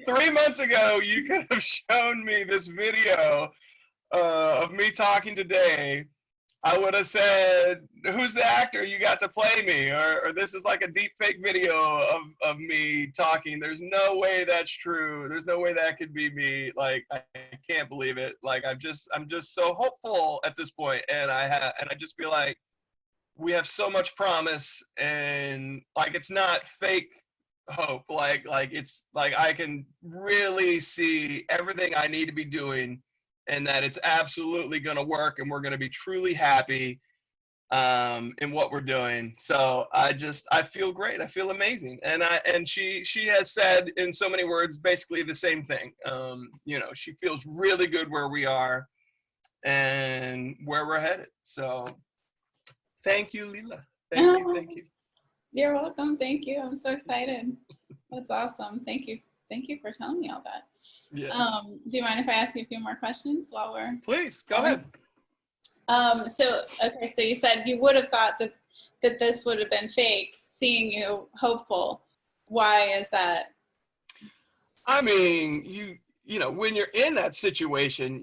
3 months ago, you could have shown me this video of me talking today. I would have said, who's the actor you got to play me? Or this is like a deep fake video of me talking. There's no way that's true. There's no way that could be me. Like, I can't believe it. Like, I'm just so hopeful at this point. And I just feel like we have so much promise, and like, it's not fake hope. Like it's like, I can really see everything I need to be doing, and that it's absolutely going to work, and we're going to be truly happy in what we're doing. So I feel great. I feel amazing. And she has said in so many words basically the same thing. You know, she feels really good where we are and where we're headed. So thank you, Leela. Thank you. You're welcome. Thank you. I'm so excited. That's awesome. Thank you. Thank you for telling me all that. Yes. Do you mind if I ask you a few more questions while we're... Please, go ahead. So you said you would have thought that this would have been fake, seeing you hopeful. Why is that? I mean, you know, when you're in that situation,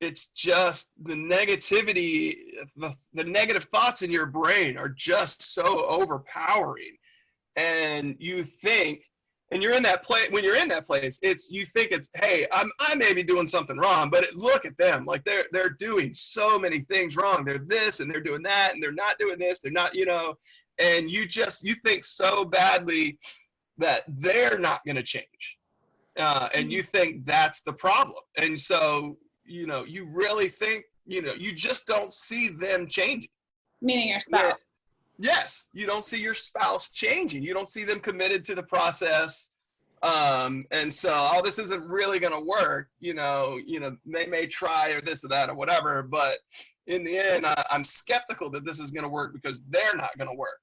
it's just the negativity, the negative thoughts in your brain are just so overpowering. And you think, and you're in that place, when you're in that place, you think it's, hey, I may be doing something wrong, but look at them. Like, they're doing so many things wrong. They're this and they're doing that, and they're not doing this. They're not, you know, and you think so badly that they're not going to change. And you think that's the problem. And so, you know, you really think, you know, you just don't see them changing. Meaning your spouse. Yeah. Yes, you don't see your spouse changing. You don't see them committed to the process. And so, oh, this isn't really going to work. You know, they may try or this or that or whatever, but in the end, I'm skeptical that this is going to work because they're not going to work.